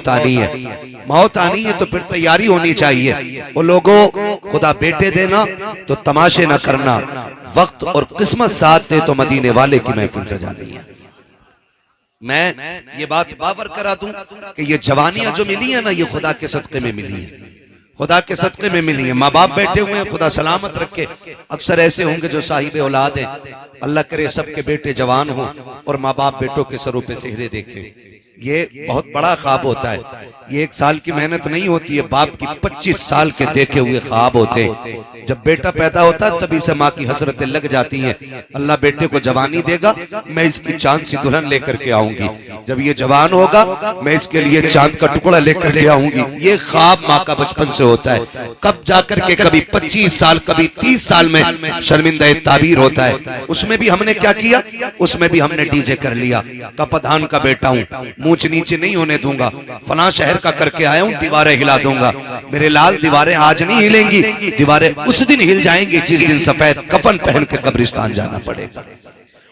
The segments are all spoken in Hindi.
मौत आनी है, मौत आनी है तो फिर तैयारी होनी चाहिए। वो लोगों खुदा बेटे देना तो तमाशे ना करना, वक्त और किस्मत साथ दे तो मदीने वाले की महफिल सजानी है। मैं ये बात बावर करा दूं कि ये जवानियां जो मिली है ना, ये खुदा के सदक़े में मिली है, खुदा के सदक़े में मिली है। माँ बाप बैठे हुए हैं, खुदा सलामत रखे। अक्सर ऐसे होंगे जो साहिब औलाद हैं, अल्लाह करे सबके बेटे जवान हों और माँ बाप बेटों के सरों पे सेहरे देखें। ये बहुत बड़ा ख्वाब होता है। ये 1 साल की मेहनत नहीं होती है, बाप की 25 साल के देखे हुए ख्वाब होते हैं। जब बेटा पैदा होता है तभी से माँ की हसरतें लग जाती हैं, अल्लाह बेटे को जवानी देगा, मैं इसकी चांद सी दुल्हन लेकर के आऊंगी, जब ये जवान होगा मैं इसके लिए चांद का टुकड़ा लेकर के आऊंगी। ये ख्वाब माँ का बचपन से होता है। कब जाकर के कभी 25 साल कभी 30 साल में शर्मिंदा ताबीर होता है। उसमें भी हमने क्या किया, उसमें भी हमने डीजे कर लिया। कपधान का बेटा हूँ, ऊंच नीचे नहीं होने दूंगा, फलां शहर का करके आया हूं, दीवारें हिला दूंगा। मेरे लाल दीवारें आज नहीं हिलेंगी, दीवारें उस दिन हिल जाएंगी जिस दिन सफेद कफन पहन के कब्रिस्तान जाना पड़ेगा,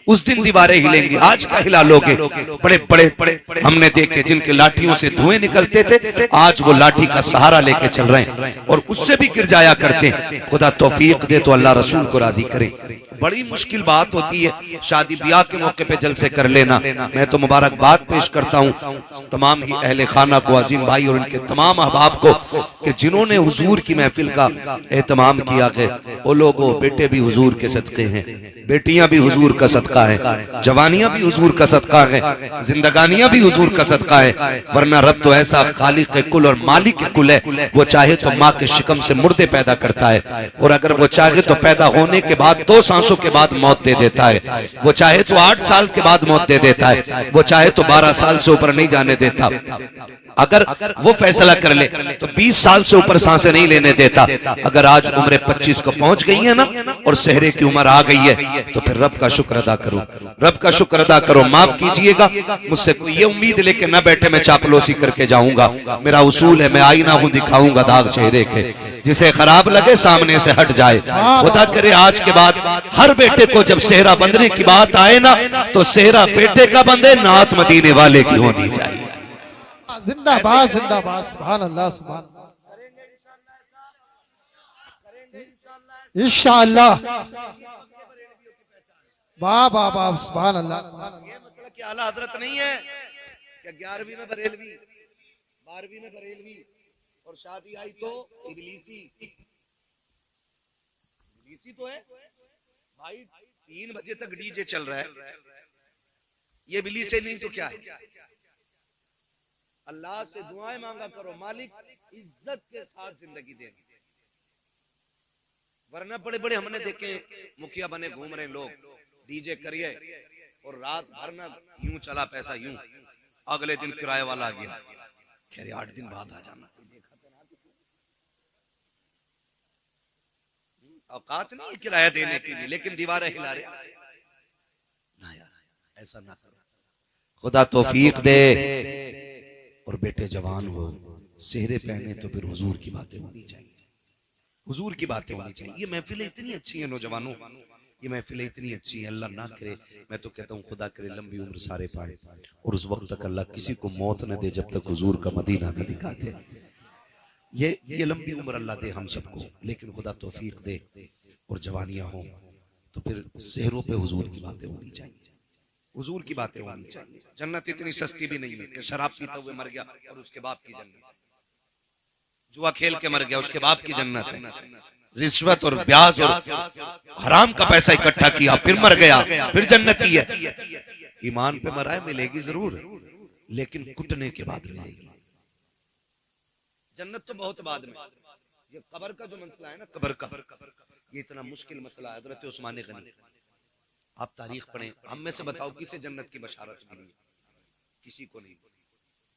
उस दिन दीवारें हिलेंगी। आज क्या हिला लोगे? बड़े बड़े हमने देखे जिनके लाठियों से धुएं निकलते थे, आज वो लाठी का सहारा लेके चल रहे हैं और उससे भी गिर जाया करते हैं। खुदा तौफीक दे तो अल्लाह रसूल को राजी करे। बड़ी मुश्किल बात होती है शादी ब्याह के मौके पे जलसे कर लेना। मैं तो मुबारकबाद पेश करता हूँ तमाम ही अहले खाना को, अजीम भाई और इनके तमाम अहबाब को कि जिन्होंने हुजूर की महफिल का एहतमाम किया है। वो लोगों बेटे भी हुजूर के सदक़े हैं, बेटियां भी हुजूर का सदका है, जवानियां भी हुजूर का सदका है, जिंदगानियां भी हुजूर का सदका है। वरना रब तो ऐसा खालिक कुल और मालिक कुल है, वो चाहे तो माँ के शिकम से मुर्दे पैदा करता है और अगर वो चाहे तो पैदा होने के बाद 2 सांसों के बाद मौत दे देता है। वो चाहे तो 8 साल के बाद मौत दे देता है, वो चाहे तो 12 साल से ऊपर नहीं जाने देता। अगर वो फैसला कर ले तो 20 साल से ऊपर सांसें नहीं लेने देता। अगर आज उम्र 25 को पहुंच गई है ना और सेहरे की उम्र आ गई है तो फिर रब का शुक्र अदा करो, रब का शुक्र अदा करो। माफ कीजिएगा, मुझसे कोई ये उम्मीद लेके न बैठे मैं चापलूसी करके जाऊंगा। मेरा उसूल है, मैं आईना हूं, दिखाऊंगा दाग चेहरे के, जिसे खराब लगे सामने से हट जाए। खुदा करे आज के बाद हर बेटे को जब सेहरा बंधने की बात आए ना तो सेहरा बेटे का बंधे, नात मदीने वाले की होनी चाहिए। जिंदाबाद जिंदाबाद, सुभान अल्लाह, सुभान इंशाअल्लाह, वाह वाह वाह, सुभान अल्लाह। ये मतलब कि आला हजरत नहीं है क्या? 11वीं में बरेलवी, 12वीं में बरेलवी और शादी आई तो इबलीसी। इबलीसी तो है भाई, 3 बजे तक डीजे चल रहा है, ये इबलीसी नहीं तो क्या है? अल्लाह से दुआएं मांगा करो, मालिक इज्जत के साथ जिंदगी दे। वरना बड़े बड़े हमने देखे मुखिया बने घूम रहे लोग, डीजे करिए और रात भर ना यूं चला पैसा यूं, अगले दिन किराए वाला आ गया, कह रहे 8 दिन बाद आ जाना। औकात नहीं है किराया देने की भी, लेकिन दीवारें हिला रहे ना। यार ऐसा ना करो, खुदा तौफीक दे और बेटे जवान हो, सेहरे पहने तो फिर हुजूर की बातें होनी चाहिए, हुजूर की बातें होनी चाहिए। ये महफिलें इतनी अच्छी हैं नौजवानों, ये महफिलें इतनी अच्छी हैं। अल्लाह ना करे, मैं तो कहता हूँ खुदा करे लंबी उम्र सारे पाए और उस वक्त तक अल्लाह किसी को मौत न दे जब तक हुजूर का मदीना न दिखा दे। ये लंबी उम्र अल्लाह दे हम सबको, लेकिन खुदा तौफीक दे और जवानियां हो तो फिर सेहरों पे हुजूर की बातें होनी चाहिए, हुजूर की बातें होनी चाहिए। जन्नत इतनी सस्ती भी नहीं है कि शराब पीते हुए मर गया और उसके बाप की जन्नत, जुआ खेल के मर गया उसके बाप की जन्नत है, रिश्वत और ब्याज और हराम का पैसा इकट्ठा किया फिर मर गया फिर जन्नती है। ईमान पे मरा है, मिलेगी जरूर, लेकिन कुटने के बाद मिलेगी। जन्नत तो बहुत बाद में। ये कब्र का जो मसला है ना, कब्र का, ये इतना मुश्किल मसला है। हजरत उस्मान गनी, आप तारीख पढ़ें, हम में से बताओ किसे जन्नत की बशारत मिली? किसी को नहीं,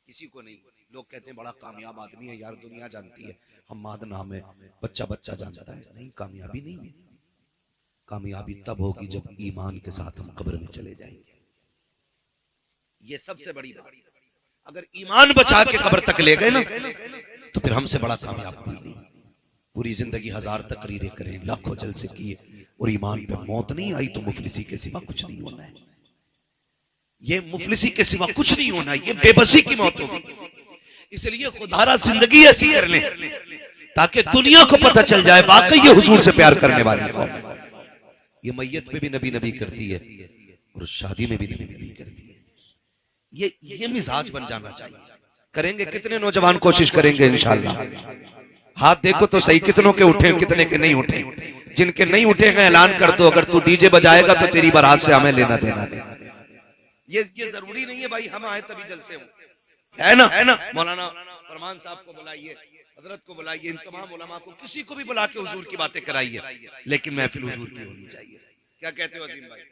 किसी को नहीं। लोग कहते हैं बड़ा कामयाब आदमी है यार, दुनिया जानती है, हम्माद नाम है, बच्चा बच्चा जानता है। नहीं, कामयाबी नहीं है। कामयाबी तब होगी जब ईमान के साथ हम कब्र में चले जाएंगे। ये सबसे बड़ी बात। अगर ईमान बचा के कब्र तक ले गए ना तो फिर हमसे बड़ा कामयाब कोई नहीं। पूरी जिंदगी 1000 तकरीरें करें, लाखों जलसे किए और ईमान पे मौत नहीं आई तो मुफलिसी के सिवा कुछ नहीं होना है। ये मुफलिसी के सिवा कुछ नहीं होना है, ये बेबसी की मौत होगी। इसलिए खुदारा जिंदगी ऐसी कर ले ताकि दुनिया को पता चल जाए वाकई ये हुजूर से प्यार करने वाली कौम है। ये मैयत पे भी नबी नबी करती है और शादी में भी नबी नबी करती है। ये मिजाज बन जाना चाहिए। करेंगे कितने नौजवान कोशिश करेंगे इंशाअल्लाह। हाथ देखो तो सही कितनों के उठे कितने के नहीं उठे। जिनके नहीं उठे हैं ऐलान कर दो अगर तू डीजे बजाएगा तो तेरी बारात से हमें लेना देना नहीं। ये जरूरी नहीं है भाई हम आए तभी जलसे हो, है ना। मौलाना फरमान साहब को बुलाइए, हजरत को बुलाइए, इन तमाम उलमा को किसी को भी बुला के हुजूर की बातें कराइए, लेकिन महफिल हुजूर की होनी चाहिए। क्या कहते हो अजीम भाई?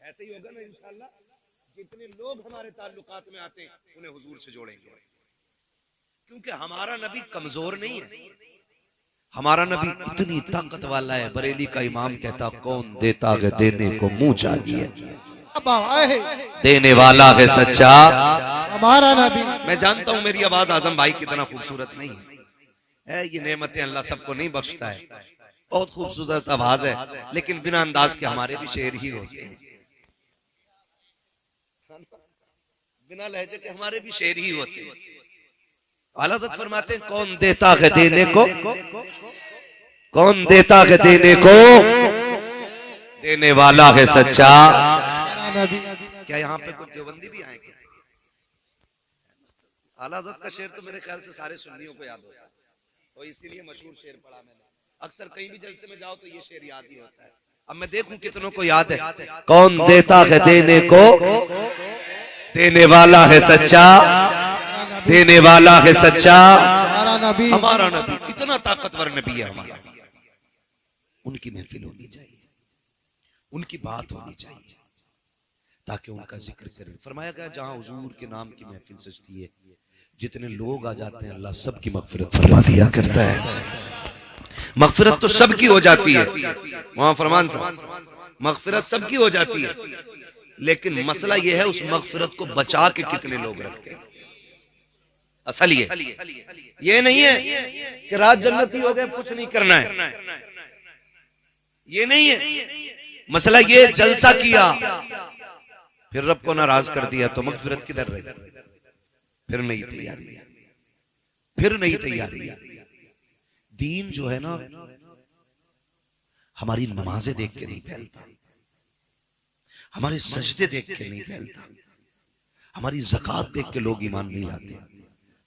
ऐसे ही होगा ना इंशाअल्लाह। जितने लोग हमारे ताल्लुकात में आते हैं उन्हें हुजूर से जोड़ेंगे, क्योंकि हमारा नबी कमजोर नहीं है। हमारा नबी इतनी ताकत वाला है। बरेली का इमाम कहता कौन देता है देने को मुंह चाहिए, देने वाला है सच्चा हमारा नबी। मैं जानता हूं मेरी आवाज आजम भाई की तरह खूबसूरत नहीं है। ये नेमतें अल्लाह सबको नहीं बख्शता है। बहुत खूबसूरत आवाज है, लेकिन बिना अंदाज के हमारे भी शेर ही होते हैं। बिना लहजे के हमारे भी शेर ही होते हैं। आला हज़रत फरमाते हैं कौन देता है देने को, कौन देता है देने को, देने वाला है सच्चा। क्या यहाँ पे कुछ देवबंदी भी आए क्या? आला हज़रत का शेर तो मेरे ख्याल से सारे सुन्नियों को याद होता है, तो इसीलिए मशहूर शेर पढ़ा मैंने। अक्सर कहीं भी जलसे में जाओ तो ये शेर याद ही होता है। अब मैं देखूं कितनों को याद है। कौन देता है देने को, देने वाला है सच्चा, देने वाला है सच्चा। हमारा नबी इतना ताकतवर नबी है हमारा। उनकी महफिल होनी चाहिए, उनकी बात होनी चाहिए ताकि उनका जिक्र करें। फरमाया गया जहां हुजूर के नाम की महफिल सजती है जितने लोग आ जाते हैं अल्लाह सबकी मगफिरत फरमा दिया करता है। मगफिरत तो सबकी हो जाती है। वहां फरमान साहब मगफिरत सबकी हो जाती है, लेकिन मसला यह है उस मगफिरत को बचा के कितने लोग रखते हैं। असल ये नहीं है कि रात जन्नती हो गए कुछ नहीं करना है, ये नहीं है मसला। ये जलसा किया फिर रब को नाराज कर दिया तो मगफिरत किधर रही? फिर नहीं तैयारी, फिर नहीं तैयारी। दीन जो है ना हमारी नमाजें देख के नहीं फैलता, हमारे सजदे देख के नहीं फैलता, हमारी ज़कात देख के लोग ईमान नहीं लाते,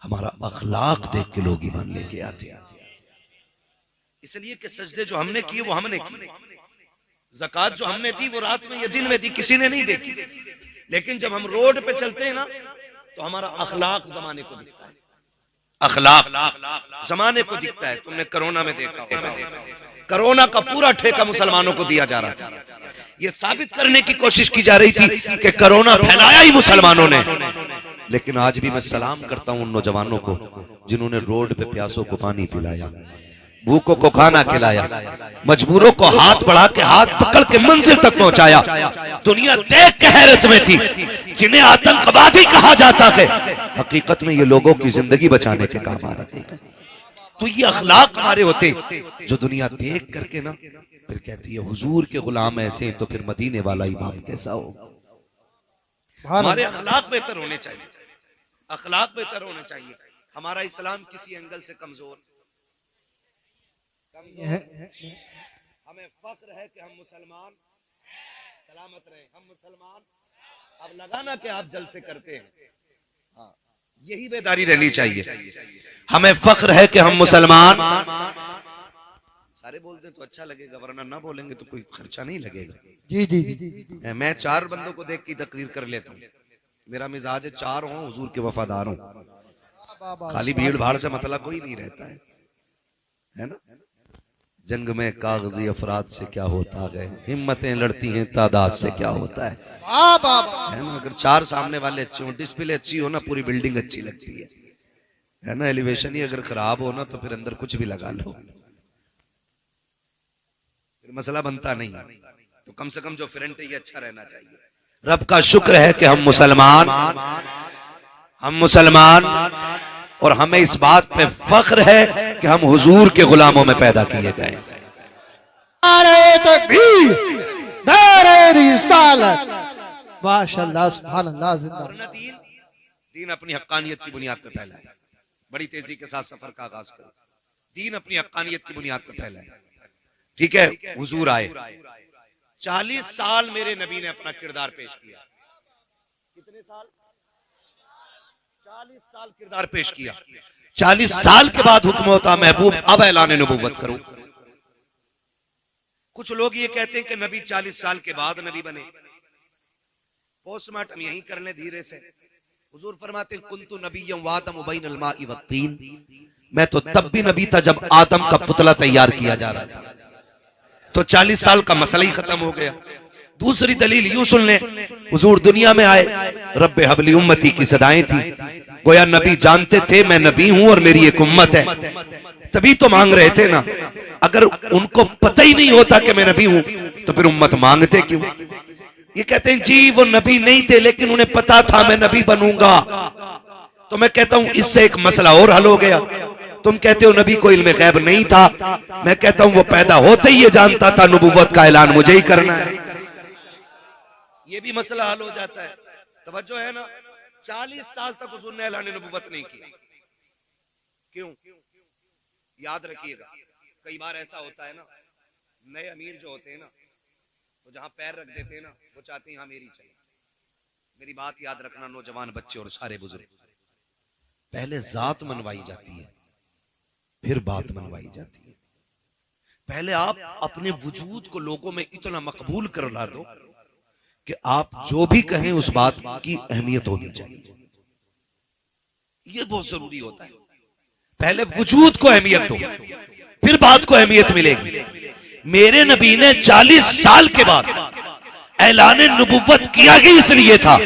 हमारा अखलाक देख के लोग ईमान लेके आते हैं। इसलिए कि सजदे जो हमने किए वो हमने किए, ज़कात जो हमने दी वो रात में या दिन में दी, किसी ने नहीं देखी। लेकिन जब हम रोड पे चलते हैं ना तो हमारा अखलाक जमाने को दिखता है, अखलाक जमाने को दिखता है। तुमने कोरोना में देखा होगा, कोरोना का पूरा ठेका मुसलमानों को दिया जा रहा था। ये साबित करने की कोशिश की जा रही थी कि कोरोना फैलाया ही मुसलमानों ने। लेकिन आज भी मैं सलाम करता हूं उन नौजवानों को जिन्होंने रोड पे प्यासों को पानी पिलाया, भूखों को खाना खिलाया, मजबूरों को हाथ बढ़ा के हाथ पकड़ के मंजिल तक पहुंचाया। दुनिया देख के हैरत में थी। जिन्हें आतंकवादी कहा जाता है हकीकत में ये लोगों की जिंदगी बचाने के काम आ रहे थे। तो ये अखलाक हमारे होते जो दुनिया देख करके ना फिर कहती है हुजूर के गुलाम ऐसे तो फिर मदीने वाला इमाम कैसा हो। हमारे अखलाक बेहतर होने चाहिए, अखलाक बेहतर होने चाहिए। हमारा इस्लाम किसी एंगल से कमजोर हमें फख्र है कि हम मुसलमान, सलामत रहे हम मुसलमान। अब लगाना कि आप जलसे करते हैं, हाँ यही बेदारी रहनी चाहिए। हमें फख्र है कि हम मुसलमान। सारे बोलते तो अच्छा लगेगा, वरना ना बोलेंगे तो कोई खर्चा नहीं लगेगा। जी जी जी। मैं 4 बंदों को देख के तकरीर कर लेता हूँ। मेरा मिजाज है 4 हों हुजूर के वफादार हों। खाली भीड़ भाड़ से मतलब कोई नहीं रहता है ना। जंग में कागजी अफराद से क्या होता है, हिम्मतें लड़ती हैं तादाद से क्या होता है ना। अगर 4 सामने वाले अच्छे हो, डिस्प्ले अच्छी हो ना, पूरी बिल्डिंग अच्छी लगती है ना। एलिवेशन ही अगर खराब हो ना तो फिर अंदर कुछ भी लगा लो, फिर मसला बनता नहीं। तो कम से कम जो फ्रंट है ये अच्छा रहना चाहिए। रब का शुक्र है कि हम मुसलमान और हमें इस बात पे फख्र है कि हम हुजूर के गुलामों में पैदा किए गए। नारे तकबीर, नारे रिसालत, माशाअल्लाह सुभान अल्लाह। जिंदा वरना दीन दीन अपनी हक्कानियत की बुनियाद पर फैला है। बड़ी तेजी के साथ सफर का आगाज करो। दीन अपनी हक्कानियत की बुनियाद पर फैला है। ठीक है, हुजूर आए, 40 साल मेरे नबी ने अपना किरदार पेश किया। कितने साल? 40 साल किरदार पेश किया। 40 साल के बाद हुक्म होता महबूब अब ऐलान नबुव्वत करो। कुछ लोग ये कहते हैं कि नबी 40 साल के बाद नबी बने। पोस्टमार्टम यहीं कर ले धीरे से। हुजूर फरमाते हैं कुन्तु नबिय्यम व आदम बैनल माइ वत्तीन, मैं तो तब भी नबी था जब आदम का पुतला तैयार किया जा रहा था। तो 40 साल का मसला ही खत्म हो गया। दूसरी दलील यूं सुन ले, हुजूर दुनिया में आए, रब्बे हबली उम्मती की सदाएं थी। गोया नबी जानते थे मैं नबी हूं और मेरी एक उम्मत है, तभी तो मांग रहे थे ना। अगर उनको पता ही नहीं होता कि मैं नबी हूं तो फिर उम्मत मांगते क्यों? ये कहते हैं जी वो नबी नहीं थे लेकिन उन्हें पता था मैं नबी बनूंगा। तो मैं कहता हूं इससे एक मसला और हल हो गया। तुम कहते हो नबी को इल्म गैब नहीं था, मैं कहता हूं वो पैदा होते ही ये जानता था नबुव्वत का ऐलान मुझे ही करना है। ये भी मसला हल हो जाता है। तवज्जो है ना? 40 साल तक हुजूर ने ऐलान नबुव्वत नहीं किया। क्यों? याद रखिएगा, कई बार ऐसा होता है ना, नए अमीर जो होते हैं ना, वो जहां पैर रख देते हैं ना, वो चाहते हैं हाँ मेरी चले। मेरी बात याद रखना नौजवान बच्चे और सारे बुजुर्ग, पहले जात मनवाई जाती है फिर बात मनवाई जाती है। पहले आप अपने वजूद को लोगों में इतना मकबूल करवा दो कि आप जो भी कहें उस बात की अहमियत होनी चाहिए। ये बहुत जरूरी होता है। पहले वजूद को अहमियत दो फिर बात को अहमियत मिलेगी। मेरे नबी ने 40 साल के बाद ऐलान नबुव्वत किया ही इसलिए था,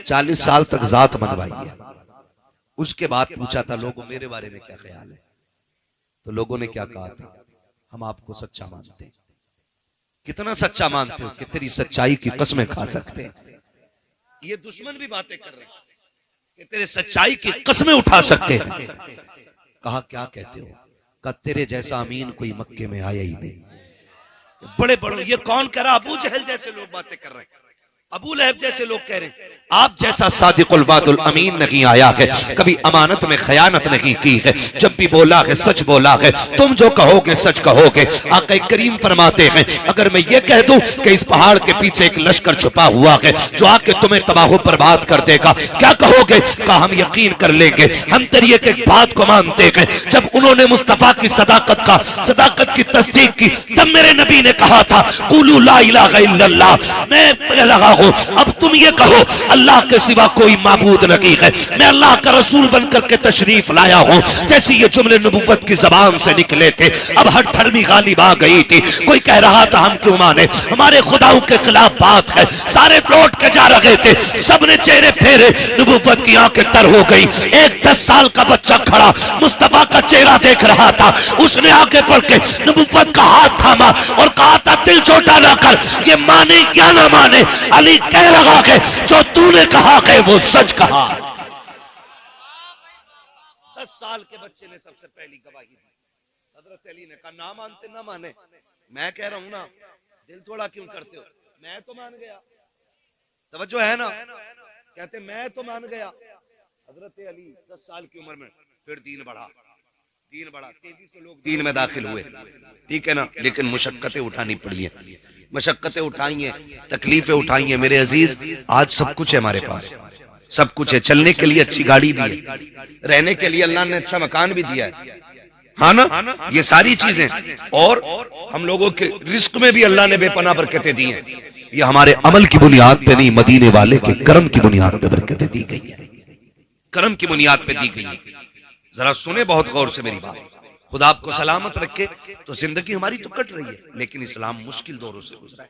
40 साल तक जात मनवाई है। उसके बाद पूछा था लोगों मेरे बारे में क्या ख्याल है, तो लोगों ने क्या कहा था, हम आपको सच्चा मानते हैं। कितना सच्चा मानते हो कि तेरी सच्चाई की कसमें खा सकते हैं। ये दुश्मन भी बातें कर रहे हैं कि तेरे सच्चाई की कसमें उठा सकते हैं। कहा क्या कहते हो? कहा तेरे जैसा अमीन कोई मक्के में आया ही नहीं। बड़े बड़े ये कौन कह रहा? अबू जहल जैसे लोग बातें कर रहे हैं, अबू लहब जैसे लोग कह रहे हैं आप जैसा सादिकुल वादुल अमीन नहीं आया है, कभी अमानत में खयानत नहीं की है, जब भी बोला है सच बोला है, तुम जो कहोगे सच कहोगे। आका करीम फरमाते हैं अगर मैं ये कह दूं कि इस पहाड़ के पीछे एक लश्कर छुपा हुआ है जो आके तुम्हें तबाह बर्बाद कर देगा, क्या कहोगे? कहा हम यकीन कर लेंगे, हम तेरी एक बात को मानते हैं। जब उन्होंने मुस्तफा की सदाकत की तस्दीक की, तब मेरे नबी ने कहा था कुलू ला इलाहा इल्लल्लाह, मैं लगा हूं अब तुम ये कहो अल्लाह के सिवा कोई माबूद नहीं है, मैं अल्लाह का रसूल बनकर के तशरीफ लाया हूं। जैसे ये जुमले नबुव्वत की जबान से निकले थे, अब हर धर्मी गालिब आ गई थी। कोई कह रहा था हम क्यों माने, हमारे खुदाओं के खिलाफ बात है। सारे लौट के जा रहे थे, सबने चेहरे फेरे, नबुव्वत की आंखें तर हो गई। एक 10 साल का बच्चा खड़ा मुस्तफा का चेहरा देख रहा था, उसने आगे बढ़ के नबुव्वत का हाथ थामा और कहा था दिल छोटा ना कर, ये माने या ना माने, अली कह रहा है जो तूने कहा है वो सच कहा। 10 साल के बच्चे ने सबसे पहली गवाही दी। हजरत अली ने कहा ना मानते ना माने, मैं कह रहा हूं ना, दिल थोड़ा क्यों करते हो, मैं तो मान गया। तवज्जो है ना? कहते मैं तो मान गया। हजरत अली 10 साल की उम्र में फिर दीन बढ़ा, तेजी से लोग दीन में दाखिल हुए, ठीक है ना। लेकिन मुशक्कतें उठानी पड़ी है, मशक्कतें उठाई हैं, तकलीफें उठाई हैं। मेरे अजीज आज सब कुछ है हमारे पास, सब कुछ है, चलने के लिए अच्छी गाड़ी भी है, रहने के लिए अल्लाह ने अच्छा मकान भी दिया है, हाँ ना, ये सारी चीजें, और हम लोगों के रिस्क में भी अल्लाह ने बेपनाह बरकतें दी हैं। ये हमारे अमल की बुनियाद पे नहीं, मदीने वाले के करम की बुनियाद पे बरकतें दी गई है, करम की बुनियाद पे दी गई है। जरा सुने बहुत गौर से मेरी बात, खुदा आपको सलामत रखे। तो जिंदगी हमारी तो कट रही है, लेकिन इस्लाम मुश्किल दौरों से गुजरा है,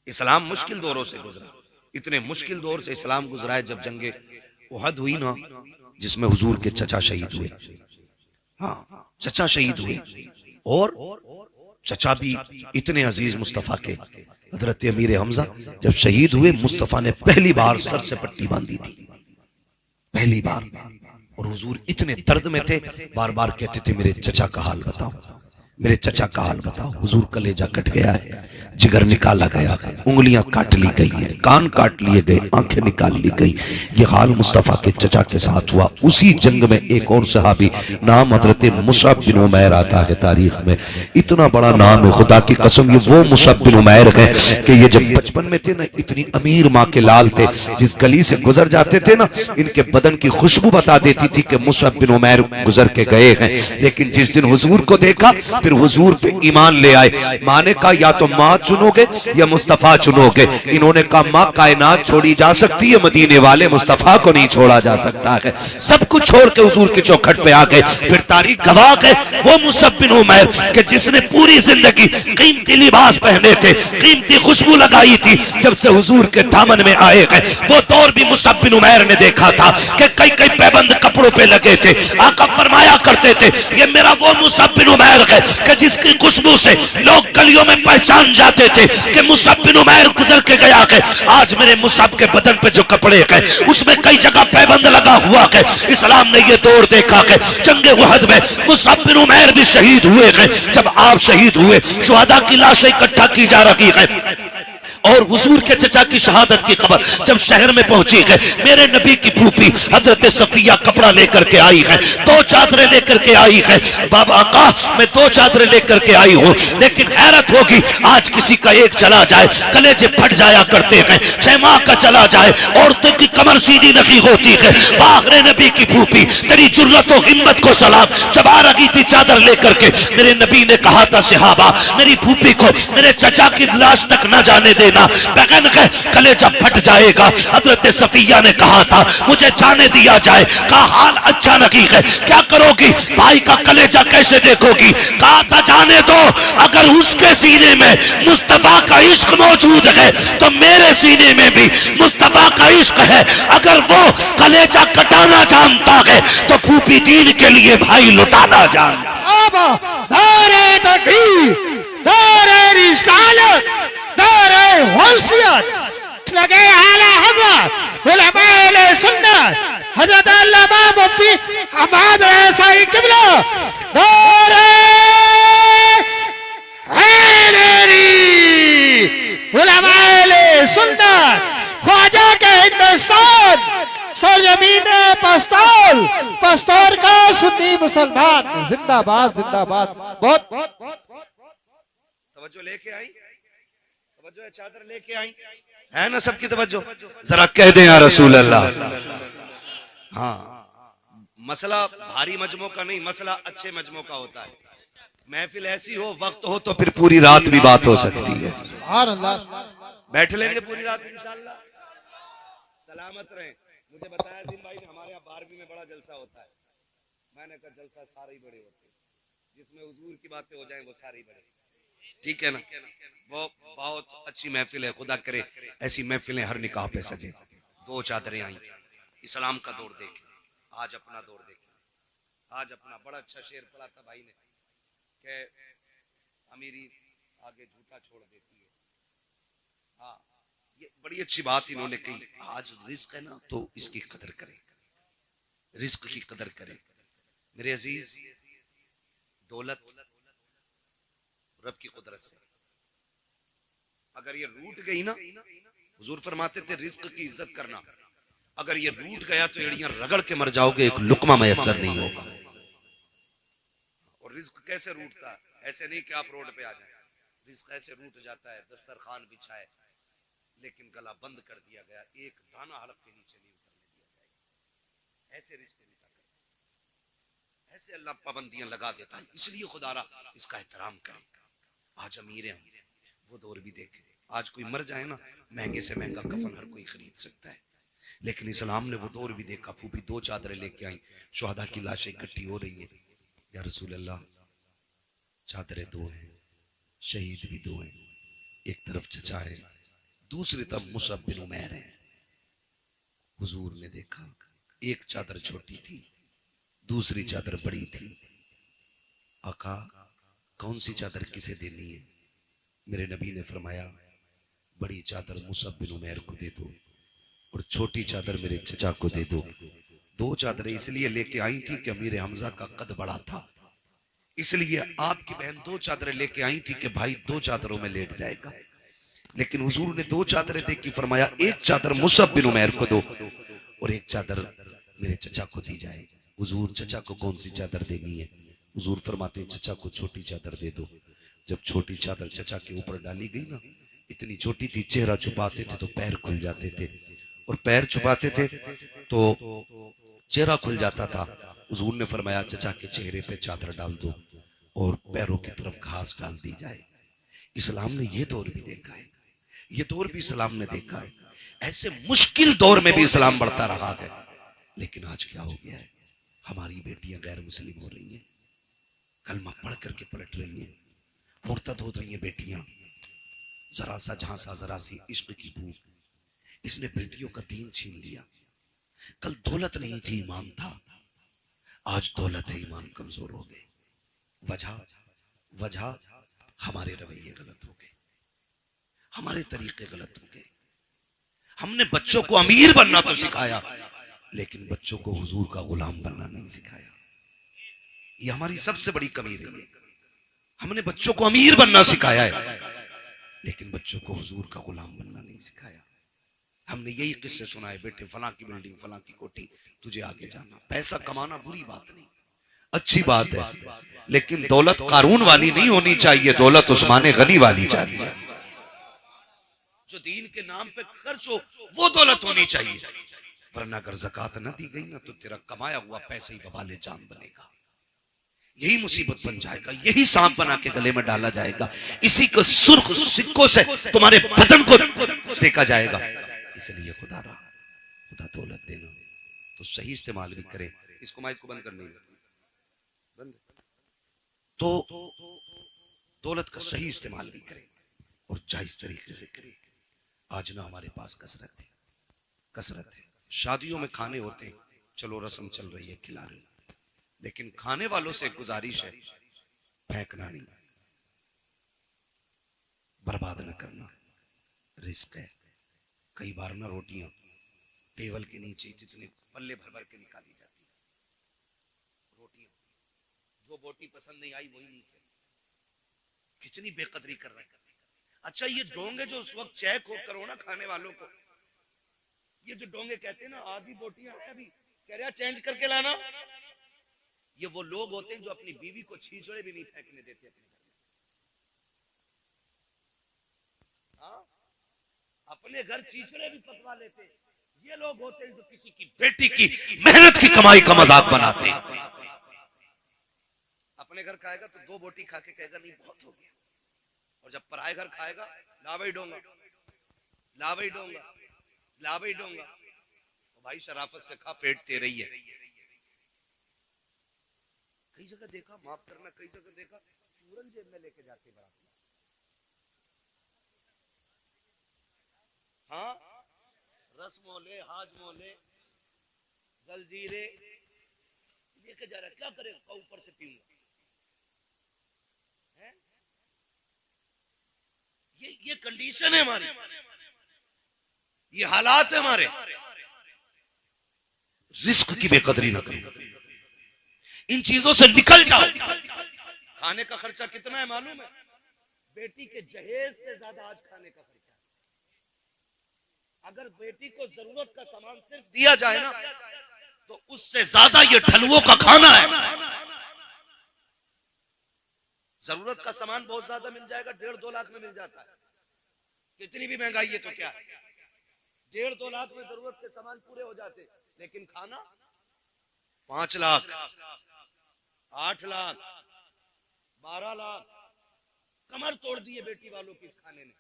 इस्लाम मुश्किल दौरों से गुजरा। इतने मुश्किल दौर से इस्लाम गुजरा है जब जंगे उहद हुई ना, जिसमें हुजूर के चचा शहीद हुए, हाँ चचा शहीद हुए, और चचा भी इतने अजीज मुस्तफा के, हजरत अमीर हमजा जब शहीद हुए, मुस्तफा ने पहली बार सर से पट्टी बांधी थी, पहली बार। और हुजूर इतने दर्द में थे, बार बार कहते थे मेरे चचा का हाल बताओ, मेरे चचा का हाल बताओ। हुजूर कलेजा कट गया है, जिगर निकाला गया है, उंगलियां काट ली गई हैं, कान काट लिए गए, आंखें निकाल ली गई। ये हाल मुस्तफ़ा के चचा के साथ हुआ। उसी जंग में एक और सहाबी नाम हजरत मुसअब बिन उमैर आता है तारीख में, इतना बड़ा नाम है खुदा की कसम। ये वो मुसअब बिन उमैर है कि ये जब बचपन में थे ना, इतनी अमीर माँ के लाल थे, जिस गली से गुजर जाते थे ना, इनके बदन की खुशबू बता देती थी कि मुसअब बिन उमैर गुजर के गए हैं। लेकिन जिस दिन हुजूर को देखा, फिर हुजूर पे ईमान ले आए। माँ ने कहा या तो माँ चुनोगे या मुस्तफा चुनोगे। इन्होंने कहा माँ कायनात छोड़ी जा सकती है, मदीने वाले मुस्तफा को नहीं छोड़ा जा सकता है। सब कुछ छोड़ के हुजूर की चौखट पे आ गए। फिर तारीख गवाह है वो मुसअब बिन उमैर कि जिसने पूरी जिंदगी कीमती लिबास पहने थे, कीमती खुशबू लगाई थी, जब से हुजूर के दामन में आए हैं वो दौर भी मुसअब बिन उमैर ने देखा था कि कई कई पैबंद कपड़ों पे लगे थे। आका फरमाया करते थे ये मेरा वो मुसअब बिन उमैर है कि जिसकी खुशबू से लोग गलियों में पहचान जाते थे कि मुसअब बिन उमैर गुजर के गया है। आज मेरे मुसअब के बदन पे जो कपड़े हैं उसमें कई जगह पैबंद लगा हुआ है। इस्लाम ने ये दौर देखा है जंगे उहद में मुसअब बिन उमैर भी शहीद हुए हैं। जब आप शहीद हुए, शुहदा की लाशें इकट्ठा की जा रही है और हुजूर के चचा की शहादत की खबर जब शहर में पहुंची है, मेरे नबी की फूफी हजरत सफिया कपड़ा लेकर के आई है, 2 चादरें लेकर के आई है। बाबा का मैं 2 चादरें लेकर के आई हूं, लेकिन हैरत होगी आज किसी का एक चला जाए कलेजे फट जाया करते हैं, 6 माह का चला जाए औरतों की कमर सीधी नहीं होती है। वाहरे नबी की फूफी तेरी जुर्रत और हिम्मत को सलाम। जब आ रही थी चादर लेकर के, मेरे नबी ने कहा था सहाबा मेरी फूफी को मेरे चचा की लाश तक न जाने देना, बगन के कलेजा फट जाएगा। हजरत सफिया ने कहा था मुझे जाने दिया जाए। कहा हाल अच्छा नहीं है, क्या करोगी, भाई का कलेजा कैसे देखोगी। कहा था जाने दो, अगर उसके सीने में मुस्तफा का इश्क मौजूद है तो मेरे सीने में भी मुस्तफा का इश्क है। अगर वो कलेजा कटाना जानता है तो फूफी दीन के लिए भाई लुटाना जानता। लगे आला हज़रत उलमाए सुन्नत हज़रत अल्लामा मुफ्ती हमाद रसाई किबला दौरे हैदरी उलमाए सुन्नत ख्वाजा के हिंदुस्तान सरजमीन पस्तौल, पस्तौर का सुन्नी मुसलमान जिंदाबाद जिंदाबाद। बहुत तवज्जो लेके आई, तवज्जो चादर लेके आई है ना सबकी तवज्जो। जरा कह दें या रसूल अल्लाह। हाँ, मसला भारी मजमों का नहीं, मसला अच्छे मजमों का होता है। महफिल ऐसी हो, वक्त हो तो फिर पूरी रात भी बात हो सकती है। बैठ लेंगे पूरी रात इंशाअल्लाह। सलामत रहे। मुझे बताया दिन भाई ने हमारे यहाँ 12वीं में बड़ा जलसा होता है। मैंने कहा जलसा सारे ही बड़े होते हैं, जिसमें हुजूर की बातें हो जाएं वो सारे ही बड़े, ठीक है ना। वो बहुत अच्छी महफिल है, खुदा करे ऐसी महफिलें हर निकाह पे सजे। 2 चादरें आई, इस्लाम का दौर देखे, आज अपना दौर देखे। आज अपना बड़ा अच्छा शेर पढ़ा था भाई ने कि अमीरी आगे झूठा छोड़ देती है। हाँ, ये बड़ी अच्छी बात इन्होंने कही। आज रिस्क है ना तो इसकी कदर करें, रिस्क की कदर करें। मेरे अजीज, दौलत रब की कुदरत से अगर ये रूठ गई ना, हुजूर फरमाते थे रिस्क की इज्जत करना, अगर ये रूठ गया तो एड़ियां रगड़ के मर जाओगे, एक लुकमा मैसर नहीं होगा। और रिस्क कैसे रूठता है, ऐसे नहीं कि आप रोड पे आ जाए। रिस्क ऐसे रूठ जाता है, दस्तरखान बिछाए लेकिन गला बंद कर दिया गया, एक दाना हलक के नीचे नहीं उतरने दिया जाएगा। ऐसे रिस्क रूठा करता, ऐसे अल्लाह पाबंदियां लगा देता है। इसलिए खुदारा इसका एहतराम करें। आज अमीर हैं, वो दौर भी देखें। आज कोई मर जाए ना, महंगे से महंगा कफन हर कोई खरीद सकता है, लेकिन इस्लाम ने वो दौर भी देखा। फूफी 2 चादरें लेके आई, शुहदा की लाशें इकट्ठी हो रही है। या रसूल अल्लाह, चादरें 2 हैं, शहीद भी 2 हैं। एक तरफ चचा है, दूसरी तरफ मुसअब बिन उमैर है। हुजूर ने देखा एक चादर छोटी थी, दूसरी चादर बड़ी थी। आका कौन सी चादर किसे देनी है? मेरे नबी ने फरमाया बड़ी चादर मुसअब बिन उमैर को दे दो और छोटी चादर मेरे चचा को दे दो। 2 चादरें इसलिए लेके आई थी कि अमीर हमजा का कद बड़ा था, इसलिए आपकी बहन 2 चादरें लेके आई थी कि भाई 2 चादरों में लेट जाएगा। लेकिन हुजूर ने दो चादरें देखी, फरमाया एक चादर मुसअब बिन उमैर को दो और एक चादर मेरे चचा को दी जाए। हुजूर चचा को कौन सी चादर देनी है? हुजूर फरमाते चचा को छोटी चादर दे दो। जब छोटी चादर चचा के ऊपर डाली गई ना, इतनी छोटी थी, चेहरा छुपाते थे तो पैर खुल जाते थे, और पैर छुपाते थे तो चेहरा खुल जाता था। हुजूर ने फरमाया चचा के चेहरे पे चादर डाल दो और पैरों की तरफ घास डाल दी जाए। इस्लाम ने ये दौर भी देखा है, ये दौर भी इस्लाम ने देखा है। ऐसे मुश्किल दौर में भी इस्लाम बढ़ता रहा है। लेकिन आज क्या हो गया है, हमारी बेटियां गैर मुस्लिम हो रही हैं, कलमा पढ़ करके पलट रही हैं, मुर्तद हो रही हैं बेटियां। जरा सा झांसा, जरा सी इश्क की भूख, इसने बेटियों का दीन छीन लिया। कल दौलत नहीं थी, ईमान था, आज दौलत है, ईमान कमजोर हो गए। वजह हमारे रवैये गलत हो गए, हमारे तरीके गलत हो गए। हमने बच्चों को अमीर बनना तो सिखाया, लेकिन बच्चों को हुजूर का गुलाम बनना नहीं सिखाया। ये हमारी सबसे बड़ी कमी रही है। हमने बच्चों को अमीर बनना सिखाया है, लेकिन बच्चों को हुजूर का गुलाम बनना नहीं सिखाया। हमने यही किस्से सुनाए, बेटे फलां की बिल्डिंग, फलां की कोठी, तुझे आगे जाना। पैसा कमाना बुरी बात नहीं, अच्छी बात है, लेकिन दौलत कारून वाली नहीं होनी चाहिए, दौलत उस्माने गनी वाली चाहिए। जो दीन के नाम पे खर्च हो वो दौलत होनी चाहिए, वरना अगर ज़कात न दी गई ना तो तेरा कमाया हुआ पैसा ही वबाले जान बनेगा। यही मुसीबत बन जाएगा, यही सांप बना के गले में डाला जाएगा, इसी को सुर्ख सिक्कों से तुम्हारे बदन को सेका जाएगा। इसलिए खुदा दौलत देना तो सही इस्तेमाल भी करे। इसको माइक को बंद करने बंद, तो दौलत का सही इस्तेमाल भी करे और जायज तरीके से करे। आज ना हमारे पास कसरत है। शादियों में खाने होते हैं, चलो रस्म चल रही है, खिला रहे, लेकिन खाने वालों से गुजारिश है, फेंकना नहीं, बर्बाद न करना, रिस्क है। कई बार ना रोटियां टेबल के नीचे जितने पल्ले भर भर के निकाली जाती है, रोटियां जो बोटी पसंद नहीं आई वही नीचे, कितनी बेकदरी कर रहे हैं। अच्छा ये डोंगे जो उस वक्त चेक हो करो ना खाने वालों को, ये जो डोंगे कहते हैं ना आधी बोटियां हैं अभी, कह रहा चेंज करके लाना, ये वो लोग होते हैं जो अपनी बीवी को छीछड़े भी नहीं फेंकने देते अपने घर में। हाँ? अपने घर छीछड़े भी पकवा लेते, ये लोग होते हैं जो किसी की बेटी की मेहनत की कमाई का मजाक बनाते हैं। अपने घर खाएगा तो दो बोटी खा के कहेगा नहीं बहुत हो गया, और जब पराए घर खाएगा लावई डोंगा लावई डोंगा लावई डोंगा। तो भाई शराफत से खा, पेट तेरे ही है। कई जगह देखा, माफ करना, कई जगह देखा चूरन जेब में लेके जाते बराबर। हाँ, रस मोले, हाज मोले, जलजीरे लेके जा रहा है, क्या करेगा, ऊपर से पीऊंगा। ये कंडीशन है हमारी, ये हालात है हमारे। रिस्क की बेकदरी ना करो, इन चीजों से निकल जाओ। खाने का खर्चा कितना है मालूम है? बेटी के जहेज से ज्यादा आज खाने का खर्चा है। अगर बेटी को जरूरत का सामान सिर्फ दिया जाए ना, तो उससे ज्यादा ये ठलुओं का खाना है। जरूरत का सामान बहुत ज्यादा मिल जाएगा, 1.5-2 लाख में मिल जाता है। कितनी भी महंगाई है तो क्या है, 1.5-2 लाख में जरूरत के सामान पूरे हो जाते, लेकिन खाना 5 लाख, 8 लाख, 12 लाख, कमर तोड़ दी है बेटी वालों की इस खाने ने।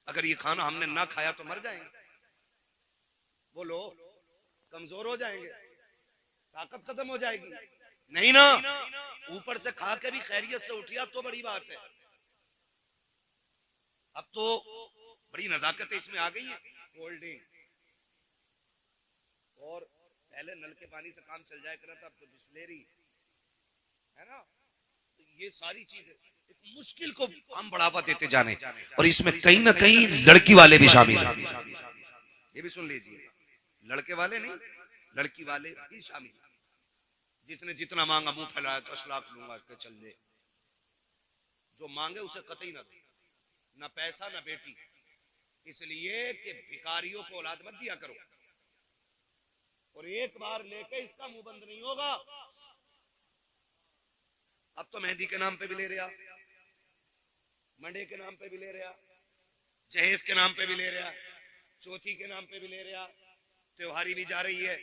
अगर ये खाना हमने ना खाया तो मर जाएंगे, बोलो कमजोर हो जाएंगे, ताकत खत्म हो जाएगी। नहीं ना, ऊपर से खा के भी खैरियत से उठिया तो बड़ी बात है। अब तो बड़ी नजाकत इसमें आ गई है, कोल्ड ड्रिंक, और पहले नल के पानी से काम चल जाया करा था, अब तो बिस्लेरी है ना। तो ये सारी चीजें मुश्किल को हम बढ़ावा देते जाने, और इसमें कहीं ना कहीं लड़की वाले भी शामिल हैं। ये भी सुन लीजिए, लड़के वाले नहीं, लड़की वाले भी शामिल। जिसने जितना मांगा मुंह फैलाया, 10 लाख लूंगा के चल दे, जो मांगे उसे कतई ना दे, ना पैसा ना बेटी, इसलिए कि भिखारियों को औलाद मत दिया करो। और एक बार लेके इसका मुंह बंद नहीं होगा। अब तो मेहंदी के नाम पे भी ले रहा, मंडे के नाम पे भी ले रहा, जहेज के नाम पे भी ले रहा, चौथी के नाम पे भी ले रहा, त्योहारी भी जा रही है।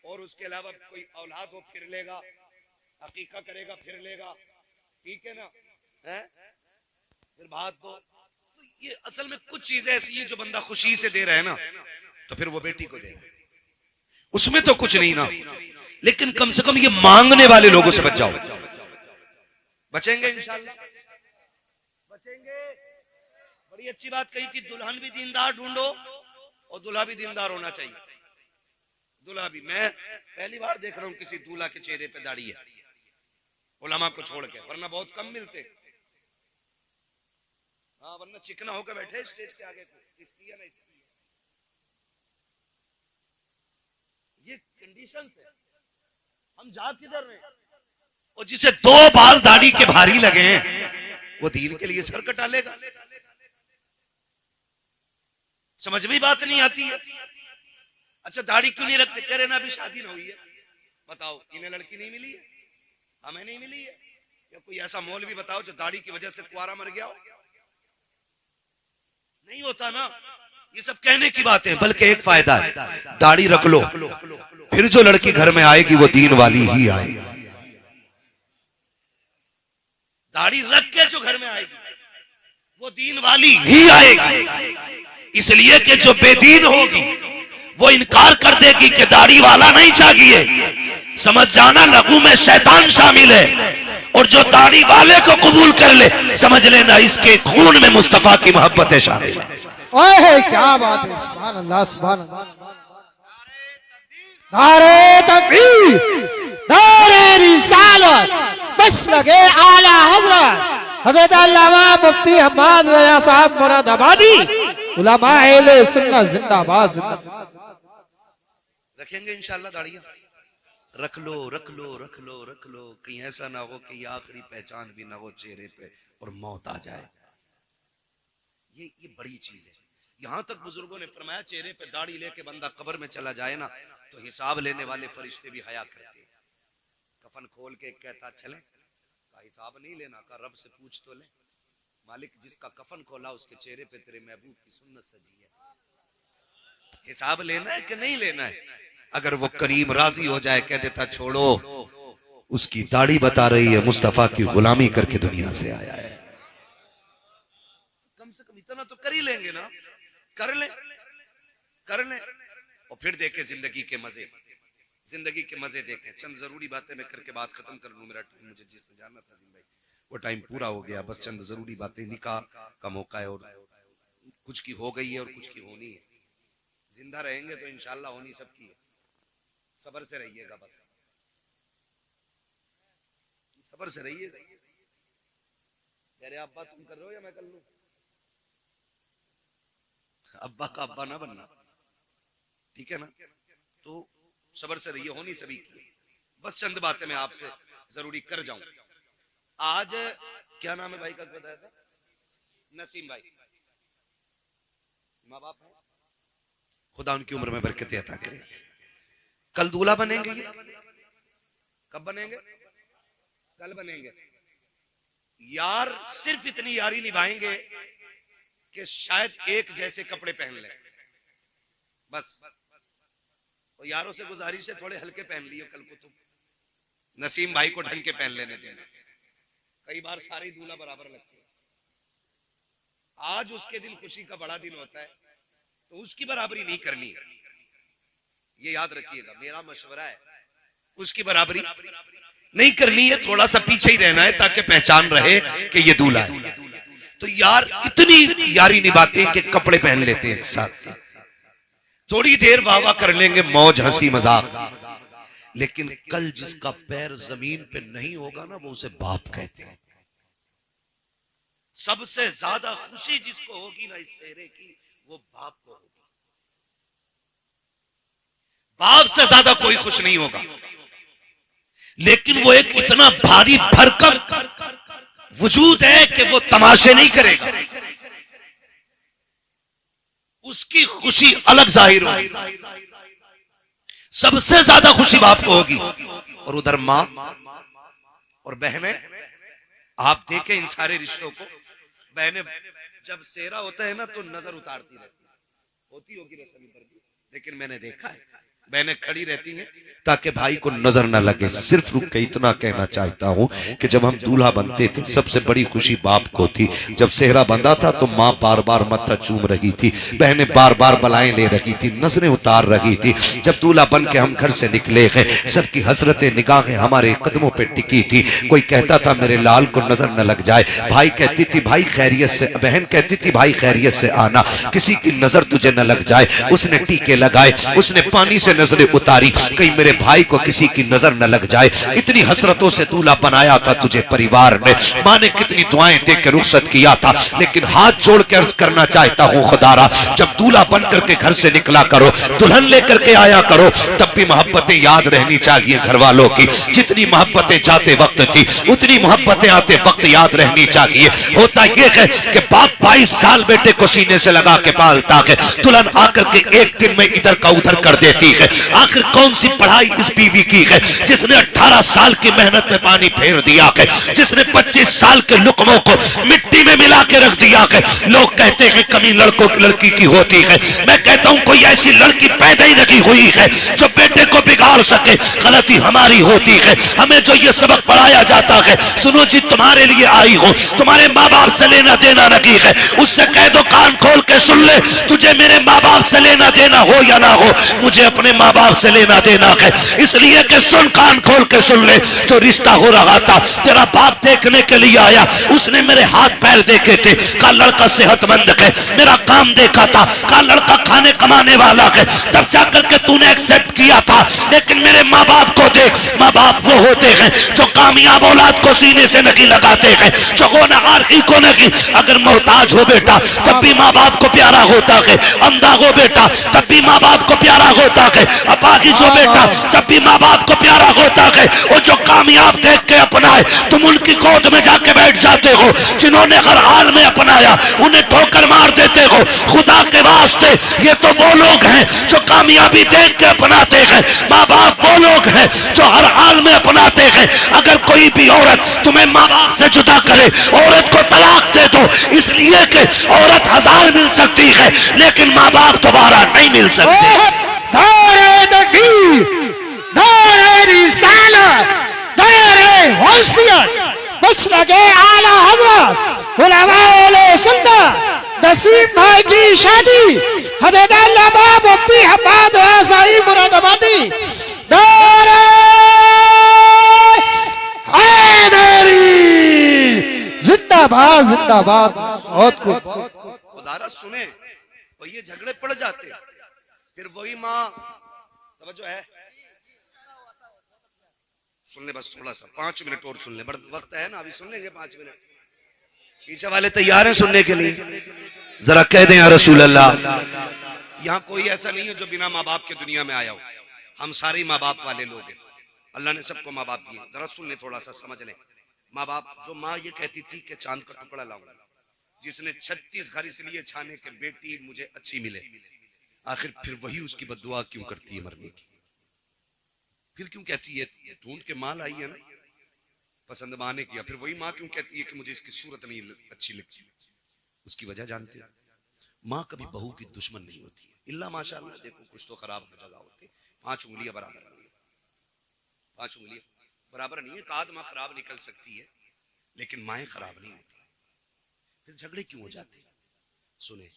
और उसके अलावा कोई औलाद हो फिर लेगा, अकीका करेगा फिर लेगा, ठीक है ना, है फिर बात तो ये असल में कुछ चीजें ऐसी हैं जो बंदा खुशी से दे रहा है ना, तो फिर वो बेटी को दे रहा है, उसमें तो कुछ नहीं ना। लेकिन कम से कम ये मांगने वाले लोगों से बच जाओ। बचेंगे इंशाल्लाह, बचेंगे। बड़ी अच्छी बात कही कि दुल्हन भी दीनदार ढूंढो और दूल्हा भी दीनदार होना चाहिए। दूल्हा भी, मैं पहली बार देख रहा हूं किसी दूल्हा के चेहरे पे दाढ़ी है, उलमा को छोड़ के, वरना बहुत कम मिलते। हाँ, वरना चिकना होकर बैठे स्टेज के आगे को, इसकी है ना इसकी है। ये कंडीशंस है, हम जा किधर रहे हैं। और जिसे 2 बाल दाढ़ी के भारी लगे हैं वो दीन के लिए सर कटा लेगा। समझ में बात नहीं आती है। अच्छा, दाढ़ी क्यों नहीं रखते? कह रहे ना अभी शादी ना हुई है। बताओ, इन्हें लड़की नहीं मिली है, हमें नहीं मिली है। या कोई ऐसा मौलवी बताओ जो दाढ़ी की वजह से कुआरा मर गया हो। नहीं होता ना। ये सब कहने की बातें, बल्कि एक फायदा है, दाढ़ी रख लो, फिर जो लड़की घर में आएगी वो दीन वाली ही आएगी। दाढ़ी रख के जो घर में आएगी वो दीन वाली ही आएगी। इसलिए कि जो बेदीन होगी वो इनकार कर देगी कि दाढ़ी वाला नहीं चाहिए। समझ जाना, लघु में शैतान शामिल है। और जो दाढ़ी वाले को कबूल कर ले, समझ लेना इसके खून में मुस्तफा की मोहब्बतें शामिल है। ओए क्या बात है, सुभान अल्लाह, सुभान अल्लाह। नारे तकबीर, नारे रिसालत, बस लगे आला हजरत अल्लामा मुफ्ती हम्माद रजा साहब मुरादाबादी, उलमा अहले सुन्नत जिंदाबाद जिंदाबाद। रखेंगे इंशाल्लाह दाढ़ियां। रख लो, रख लो, रख लो, रख लो। कहीं ऐसा ना हो कि ये आखिरी पहचान भी ना हो चेहरे पे और मौत आ जाए। ये बड़ी चीज है। यहां तक बुजुर्गों ने फरमाया, चेहरे पे दाढ़ी लेके बंदा कब्र में चला जाए ना, तो हिसाब लेने वाले फरिश्ते भी हया करते। कफन खोल के कहता चले, का हिसाब नहीं लेना, का रब से पूछ तो ले। मालिक, जिसका कफन खोला उसके चेहरे पे तेरे महबूब की सुन्नत सजी है, हिसाब लेना है कि नहीं लेना है। अगर वो करीम राजी हो जाए, कह देता छोड़ो, उसकी दाढ़ी बता रही है मुस्तफा की गुलामी करके दुनिया से आया है। कम से कम इतना तो कर ही लेंगे ना। कर ले, कर ले, और फिर देखे जिंदगी के मजे, जिंदगी के मजे देखें। चंद जरूरी बातें मैं करके बात खत्म कर लूं। मेरा टाइम, मुझे जिसमें जाना था भाई, वो टाइम पूरा हो गया। बस चंद जरूरी बातें, निकाह का मौका है और कुछ की हो गई है और कुछ की होनी है। जिंदा रहेंगे तो इंशाल्लाह होनी सबकी है। सब्र से रहिएगा, बस सब्र से रहिएगा। कह रहे अब्बा तुम कर रहे हो या मैं कर लूं? अब्बा का अब्बा ना बनना, ठीक है ना। तो सब्र से रहिए, होनी सभी की। बस चंद बातें मैं आपसे जरूरी कर जाऊं। आज क्या नाम है भाई का बताया था? नसीम भाई। माँ बाप है, खुदा उनकी उम्र में बरकत अता करे। कल दूल्हा बनेंगे। ये कब बनेंगे? कल बनेंगे। यार सिर्फ इतनी यारी निभाएंगे कि शायद एक जैसे कपड़े पहन ले, बस। और यारों से गुजारिश है, थोड़े हल्के पहन लियो कल को तुम। नसीम भाई को ढंग के पहन लेने देना। कई बार सारे दूल्हा बराबर लगते हैं। आज उसके दिन खुशी का बड़ा दिन होता है, तो उसकी बराबरी नहीं करनी है। ये याद रखिएगा, मेरा मशवरा है, उसकी बराबरी नहीं करनी है। थोड़ा सा पीछे ही रहना है ताकि पहचान रहे कि ये दूल्हा है। तो यार इतनी यारी निभाते हैं कि कपड़े पहन लेते हैं साथ के। थोड़ी देर वाह वाह कर लेंगे, मौज हंसी मजाक। लेकिन कल जिसका पैर जमीन पे नहीं होगा ना, वो उसे बाप कहते हैं। सबसे ज्यादा खुशी जिसको होगी ना इस सेहरे की, वो बाप को होगी। बाप से ज्यादा कोई खुश नहीं होगा। लेकिन वो एक इतना भारी भरकम वजूद है कि वो तमाशे नहीं करेगा। उसकी खुशी अलग जाहिर होगी। सबसे ज्यादा खुशी बाप को होगी। और उधर माँ और बहनें, आप देखें इन सारे रिश्तों को, बहनें जब सेहरा होता है ना तो नजर उतारती रहती है, होती होगी रसमी पर भी, लेकिन मैंने देखा है बहनें खड़ी रहती हैं ताकि भाई को नजर न लगे। सिर्फ रुक के इतना कहना चाहता हूं कि जब हम दूल्हा बनते थे सबसे बड़ी खुशी बाप को थी। जब सेहरा बंधा था तो माँ बार बार मत्था चूम रही थी, बहनें बार बार बलाएं ले रही थी, नजरें उतार रही थी। जब दूल्हा बन के हम घर से निकले हैं, सबकी हसरतें निगाहें हमारे कदमों पर टिकी थी। कोई कहता था मेरे लाल को नजर न लग जाए, भाई कहती थी भाई खैरियत से, बहन कहती थी भाई खैरियत से आना, किसी की नजर तुझे न लग जाए। उसने टीके लगाए, उसने पानी से नजरें उतारी, कहीं मेरे भाई को किसी की नजर न लग जाए। इतनी हसरतों से दूल्हा बनाया था तुझे परिवार ने, माँ ने कितनी दुआएं दे के रुखसत किया था। लेकिन हाथ जोड़ के अर्ज करना चाहता हूँ खुदारा, जब दूल्हा बन करके घर से निकला करो, दुल्हन लेकर के आया करो, तब भी मोहब्बतें याद रहनी चाहिए घर वालों की। जितनी मोहब्बतें जाते वक्त थी उतनी मोहब्बतें आते वक्त याद रहनी चाहिए। होता यह है कि बाप 22 साल बेटे को सीने से लगा के पालता है, दुल्हन आकर के एक दिन में इधर का उधर कर देती है। आखिर कौन सी पढ़ाई इस बीवी की है जिसने 18 साल की मेहनत में पानी फेर दिया है, जिसने 25 साल के लुकमों को मिट्टी में मिला के रख दिया है। लोग कहते हैं कमी लड़कों की लड़की की होती है, मैं कहता हूं कोई ऐसी लड़की पैदा ही नहीं हुई है जो बेटे को बिगाड़ सके। गलती हमारी होती है, हमें जो ये सबक पढ़ाया जाता है, सुनो जी तुम्हारे लिए आई हो, तुम्हारे माँ बाप से लेना देना नहीं है, उससे कह दो कान खोल के सुन ले, तुझे मेरे माँ बाप से लेना देना हो या ना हो, मुझे अपने माँ बाप से लेना देना है। इसलिए कि सुन, कान खोल के सुन ले, जो रिश्ता हो रहा था तेरा बाप देखने के लिए आया, उसने मेरे हाथ पैर देखे थे, का लड़का सेहतमंद है, मेरा काम देखा था, का लड़का खाने कमाने वाला है, तब जाकर के तूने एक्सेप्ट किया था। लेकिन मेरे माँ बाप को देख, माँ बाप वो होते हैं जो कामयाब औलाद को सीने से नहीं लगाते हैं, जो गुनहगार को नहीं। अगर मोहताज हो बेटा तब भी माँ बाप को प्यारा होता है, अंधा हो बेटा तब भी माँ बाप को प्यारा होता है, अपाहिज हो बेटा तब भी माँ बाप को प्यारा होता है। और जो कामयाब देख के अपनाए तुम उनकी गोद में जाके बैठ जाते हो, जिन्होंने हर हाल में अपनाया उन्हें ठोकर मार देते हो। खुदा के वास्ते ये तो वो लोग हैं जो कामयाबी देख के अपनाते हैं, माँ बाप वो लोग हैं जो हर हाल में अपनाते हैं। अगर कोई भी औरत तुम्हें माँ बाप से जुदा करे, औरत को तलाक दे दो, इसलिए कि औरत 1000 मिल सकती है लेकिन माँ बाप दोबारा नहीं मिल सकते। दारे तकबीर, दारे रिसालत, दारे हैसियत, मसलके आला हज़रत उलमाए सुन्नत नसीम भाई की शादी हज़रत अल्लामा मुफ्ती हम्माद साहिब मुरादाबादी, दारे हैदरी, जिंदाबाद जिंदाबाद। बहुत खूब। खुदारा सुने, और ये झगड़े पड़ जाते, फिर वही माँ, तवज्जो है, सुन ले बस थोड़ा सा 5 मिनट और सुन ले, बड़ा वक्त है ना, अभी सुन लेंगे 5 मिनट। पीछे वाले तैयार हैं सुनने के लिए? जरा कह दें या रसूल अल्लाह। यहाँ कोई ऐसा नहीं है जो बिना माँ बाप के दुनिया में आया हो, हम सारे माँ बाप वाले लोग हैं, अल्लाह ने सबको माँ बाप दिए। जरा सुन ले, थोड़ा सा समझ ले। माँ बाप, जो माँ ये कहती थी कि चांद का टुकड़ा लाऊंगा, जिसने 36 घर इसलिए छाने के बेटी मुझे अच्छी मिले, आखिर फिर वही उसकी बद्दुआ क्यों करती है मरने की? फिर क्यों कहती है ढूंढ के माँ लाई है ना, पसंद माँ ने किया, फिर वही माँ क्यों कहती है कि मुझे इसकी सूरत नहीं अच्छी लगती? उसकी वजह जानते हैं? माँ कभी बहू की दुश्मन नहीं होती है, इल्ला माशाअल्लाह, देखो कुछ तो खराब हो जगह होते, 5 उंगलियां बराबर नहीं है, 5 उंगलियां बराबर नहीं है, ताद माँ खराब निकल सकती है लेकिन माएँ खराब नहीं होती। फिर झगड़े क्यों हो जाते? सुने,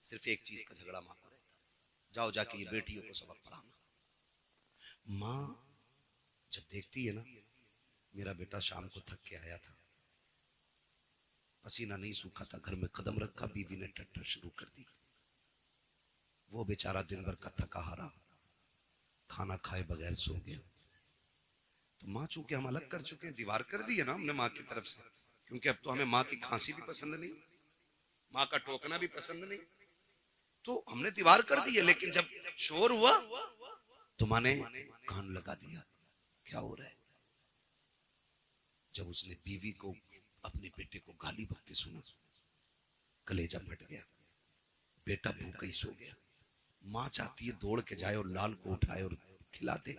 सिर्फ एक चीज का झगड़ा माँ को रहता, जाओ जाके ये बेटियों को सबक पढ़ाना। माँ जब देखती है ना, मेरा बेटा शाम को थक के आया था, पसीना नहीं सूखा था, घर में कदम रखा, बीवी ने टट्टर शुरू कर दी, वो बेचारा दिन भर का थका हारा खाना खाए बगैर सो गया। तो माँ चूंकि हम अलग कर चुके हैं, दीवार कर दी है ना हमने माँ की तरफ से, क्योंकि अब तो हमें माँ की खांसी भी पसंद नहीं, माँ का टोकना भी पसंद नहीं, तो हमने दीवार कर दी है। लेकिन जब शोर हुआ तो माँ ने कान लगा दिया, क्या हो रहा है? जब उसने बीवी को, अपने बेटे को गाली बकते सुना, कलेजा फट गया। बेटा भूखा ही सो गया। माँ चाहती है दौड़ के जाए और लाल को उठाए और खिला दे,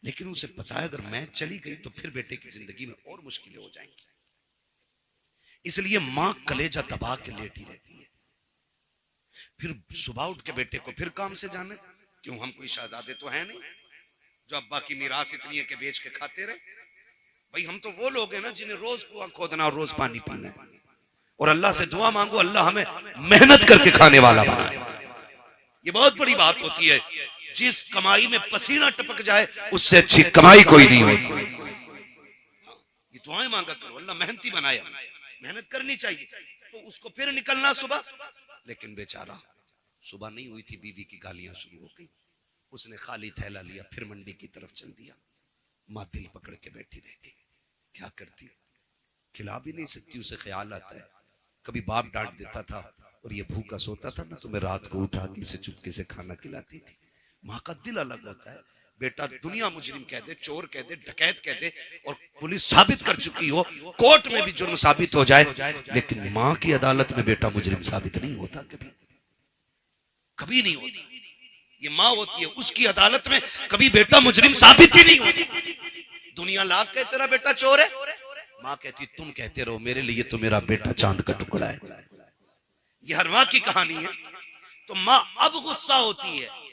लेकिन उसे पता है अगर मैं चली गई तो फिर बेटे की जिंदगी में और मुश्किलें हो जाएंगी। इसलिए माँ कलेजा दबा के लेटी रहती है। फिर सुबह उठ के बेटे को फिर काम से जाने, क्यों हम कोई शहजादे तो है नहीं जो अब्बा की मीरास इतनी है कि बेच के खाते रहे। भाई हम तो वो लोग हैं ना जिन्हें रोज कुआं खोदना और रोज पानी पीना है, और अल्लाह से दुआ मांगो अल्लाह हमें मेहनत करके खाने वाला बनाए। ये बहुत बड़ी बात होती है। जिस कमाई में पसीना टपक जाए उससे अच्छी कमाई कोई नहीं होती। ये दुआएं मांगा करो, अल्लाह मेहनती बनाया, मेहनत करनी चाहिए। तो उसको फिर निकलना सुबह, लेकिन बेचारा सुबह नहीं हुई थी, बीवी की गालियां शुरू हो गई। उसने खाली थैला लिया, फिर मंडी की तरफ चल दिया। माँ दिल पकड़ के बैठी रह गई। क्या करती, खिला भी नहीं सकती। उसे ख्याल आता है कभी बाप डांट देता था और ये भूखा सोता था ना, तो मैं रात को उठा के इसे चुपके से खाना खिलाती थी। माँ का दिल अलग होता है। बेटा दुनिया मुजरिम कह दे, चोर कह दे, डकैत कह दे, और पुलिस साबित कर चुकी हो, कोर्ट में भी जुर्म साबित हो जाए, लेकिन माँ की अदालत में बेटा मुजरिम साबित नहीं होता। कभी कभी नहीं होता। ये माँ होती है, उसकी अदालत में कभी बेटा मुजरिम साबित ही नहीं होता। दुनिया लाख कहे तेरा बेटा चोर है, माँ कहती तुम कहते रहो, मेरे लिए तो मेरा बेटा चांद का टुकड़ा है। ये हर माँ की कहानी है। तो माँ अब गुस्सा होती है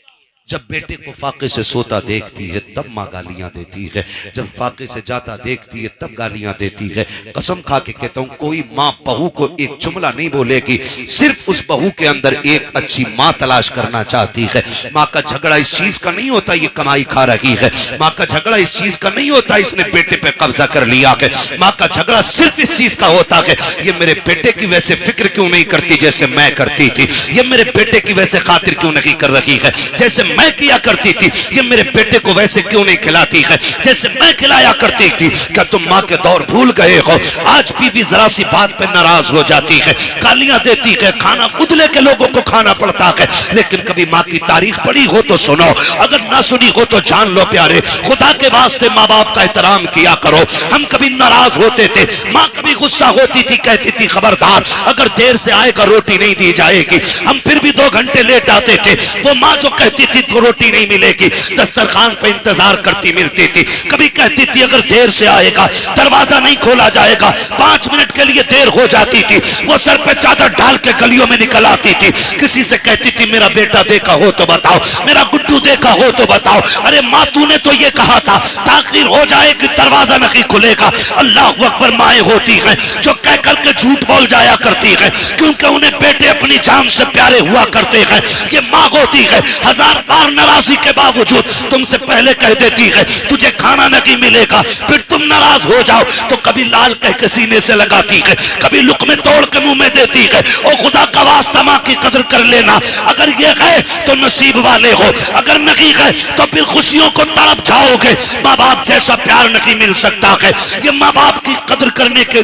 जब बेटे को फाके से सोता देखती है, तब माँ गालियां देती है। जब फाके से जाता देखती है तब गालियां देती है। कसम खा के कहता हूं कोई माँ बहू को एक जुमला नहीं बोलेगी, सिर्फ उस बहू के अंदर एक अच्छी माँ तलाश करना चाहती है। माँ का झगड़ा इस चीज का नहीं होता ये कमाई खा रही है, माँ का झगड़ा इस चीज का नहीं होता इसने बेटे पे कब्जा कर लिया है। माँ का झगड़ा सिर्फ इस चीज का होता है ये मेरे बेटे की वैसे फिक्र क्यों नहीं करती जैसे मैं करती थी, ये मेरे बेटे की वैसे खातिर क्यों नहीं कर रही है जैसे मैं किया करती थी, ये मेरे बेटे को वैसे क्यों नहीं खिलाती है जैसे मैं खिलाया करती थी। क्या तुम माँ के दौर भूल गए हो? आज बीवी जरा सी बात पे नाराज हो जाती है, गालियां देती है, खाना खुद लेके लोगों को खाना पड़ता है। लेकिन कभी माँ की तारीख पढ़ी हो तो सुनो, अगर ना सुनी हो तो जान लो प्यारे, खुदा के वास्ते माँ बाप का एहतराम किया करो। हम कभी नाराज होते थे, माँ कभी गुस्सा होती थी, कहती थी खबरदार अगर देर से आएगा रोटी नहीं दी जाएगी। हम फिर भी 2 घंटे लेट आते थे, वो माँ जो कहती थी तो रोटी नहीं मिलेगी, दस्तरखान पे इंतजार करती मिलती थी। कभी कहती थी अगर देर से आएगा दरवाजा नहीं खोला जाएगा, 5 मिनट के लिए देर हो जाती थी, वो सर पे चादर डाल के गलियों में निकल आती थी। किसी से कहती थी मेरा बेटा देखा हो तो बताओ, मेरा गुड्डू देखा हो तो बताओ। अरे माँ तूने तो ये कहा था ताखिर हो जाएगी दरवाजा नहीं खुलेगा। अल्लाह अकबर माएँ होती हैं जो कह करके झूठ बोल जाया करती है, क्योंकि उन्हें बेटे अपनी जान से प्यारे हुआ करते हैं। ये माँ होती है हजार बार नाराजगी के बावजूद तुमसे पहले कह देती है तुझे खाना नहीं मिलेगा, फिर तुम नाराज हो जाओ तो कभी लाल कह के सीने से लगाती है, कभी लुकमे तोड़ के मुंह में देती है। ओ खुदा का वास्ता माँ की कदर कर लेना, अगर ये है तो नसीब वाले हो, अगर नहीं है तो फिर खुशियों को तड़प जाओगे। माँ बाप जैसा प्यार नहीं मिल सकता है। ये माँ बाप की कदर करने के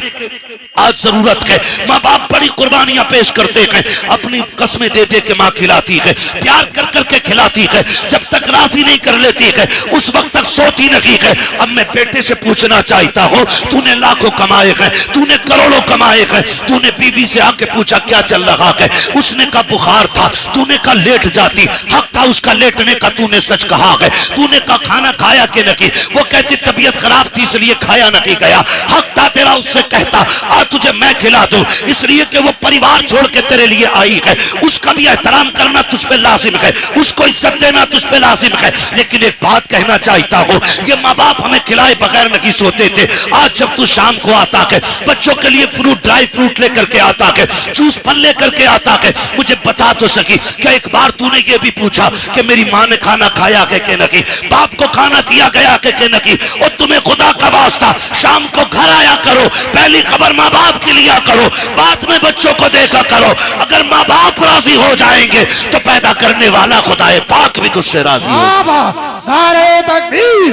आज जरूरत है। माँ बाप बड़ी कुर्बानियां पेश करते हैं, अपनी कसमें दे दे के माँ खिलाती है, प्यार कर करके खिलाती है, जब तक राजी नहीं कर लेती है उस वक्त तक सोती नहीं है। अब मैं बेटे से पूछना चाहता हूँ, तूने लाखों कमाए हैं, तूने करोड़ों कमाए हैं, तूने बीवी से आके पूछा क्या चल रहा है? उसने कहा बुखार था, तूने कहा लेट जाती, हक था उसका लेटने का, तूने सच कहा है। तूने कहा खाना खाया कि नहीं, वो कहती तबीयत खराब थी इसलिए खाया नहीं गया, हक था तेरा उससे कहता आज तुझे मैं खिला दूं, इसलिए कि वो परिवार छोड़ के तेरे लिए आई है, उसका भी एहतराम करना तुझ पे लाजिम है, उसको इज्जत देना तुझ पे लाजिम है। लेकिन एक बात कहना चाहता हूँ, ये माँ बाप हमें खिलाए बगैर नहीं सोते थे। आज जब तू शाम को आता है बच्चों के लिए फ्रूट ड्राई फ्रूट लेकर के आता है, जूस फल लेकर के आता है, मुझे बता तो सकी क्या एक बार तूने ये भी पूछा कि मेरी माँ ने खाना खाया है कि नहीं, बाप को खाना दिया गया है कि नहीं? और तुम्हें खुदा का वास्ता शाम को घर आया करो, पहली खबर माँ बाप की लिया करो, बाद में बच्चों को देखा करो। अगर माँ बाप राजी हो जाएंगे तो पैदा करने वाला खुदाए पाक भी तुझसे राजी होगा। नारे तकबीर,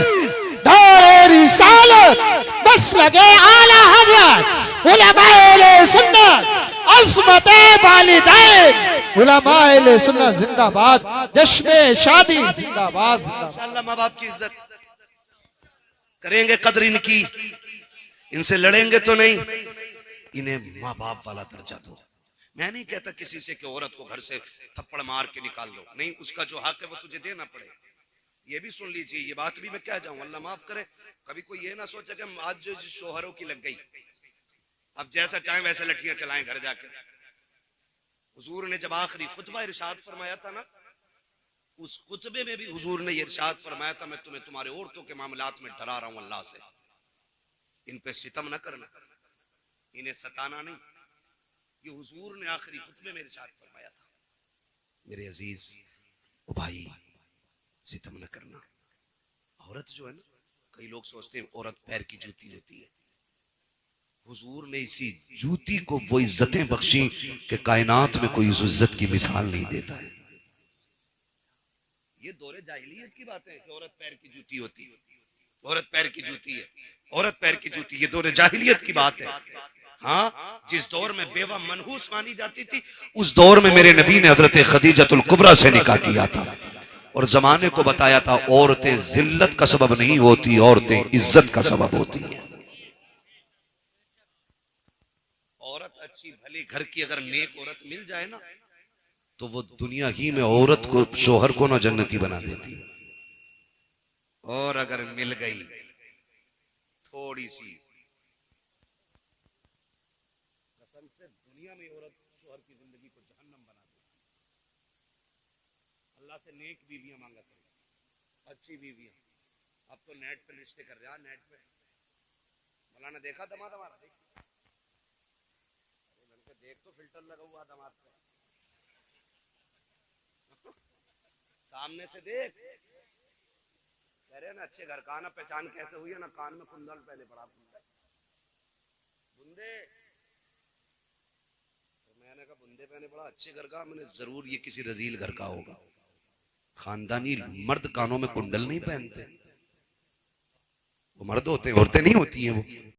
नारे रिसालत, बस लगे आला हज़रत, उलमाए सुन्नत, अज़मते वालिदैन, उलमाए सुन्नत जिंदाबाद, जश्मे शादी जिंदाबाद। इंशाअल्लाह माँ बाप की इज्जत करेंगे, कदर इनकी, इनसे लड़ेंगे तो नहीं, इन्हें माँ बाप वाला दर्जा दो। मैं नहीं कहता किसी से कि औरत को घर से थप्पड़ मार के निकाल दो, नहीं, उसका जो हक है वो तुझे देना पड़े। ये भी सुन लीजिए, ये बात भी मैं क्या जाऊं, अल्लाह माफ करे, कभी कोई ये ना सोचे कि आज जो शोहरों की लग गई, अब जैसा चाहे वैसे लठियां चलाएं घर जाके। हुजूर ने जब आखिरी खुतबा इरशाद फरमाया था ना, उस खुतबे में भी हुजूर ने ये इरशाद फरमाया था, मैं तुम्हें तुम्हारे औरतों के मामलात में डरा रहा हूं अल्लाह से, इन पे सितम न करना, इन्हें सताना नहीं। ये हुजूर ने आखिरी खुतबे में इरशाद फरमाया था। मेरे अजीज ओ भाई, सितम न करना। औरत जो है ना, कई लोग सोचते हैं औरत पैर की जूती होती है। हुजूर ने इसी जूती को वो इज्जतें बख्शी कि कायनात में कोई उस इज्जत की मिसाल नहीं देता है। ये दौरे जाहिलियत की बात है कि औरत पैर की जूती होती है, औरत पैर की जूती है, औरत पैर की जूती, ये दौरे जाहिलियत की बात है। हाँ, जिस दौर में बेवा मनहूस मानी जाती थी, उस दौर में मेरे नबी ने हजरत खदीजतुल कुबरा से निकाह किया था और जमाने को बताया था औरतें जिल्लत का सबब नहीं होती, औरतें इज्जत का सबब होती है। औरत अच्छी भली घर की अगर नेक औरत मिल जाए ना, तो वो दुनिया ही में औरत को, शोहर को ना जन्नती बना देती। और अगर मिल गई थोड़ी सी, कसम से दुनिया में औरत शोहर की जिंदगी को जहन्नम बना देती। अल्लाह से नेक बीवियां मांगा करें, अच्छी बीवियां। अब तो नेट पे रिश्ते कर रहा, नेट पे मौलाना देखा दमाद हमारा, देख तो फिल्टर लगा हुआ दामाद पे, सामने से देख, कह रहे ना अच्छे घर का, ना पहचान कैसे हुई है, ना कान में कुंडल पहले पड़ा बुंदे, तो मैंने कहा बुंदे पहने पड़ा अच्छे घर का, मैंने जरूर ये किसी रजील घर का होगा। खानदानी मर्द कानों में कुंडल नहीं पहनते, वो मर्द होते हैं, औरतें नहीं होती हैं वो।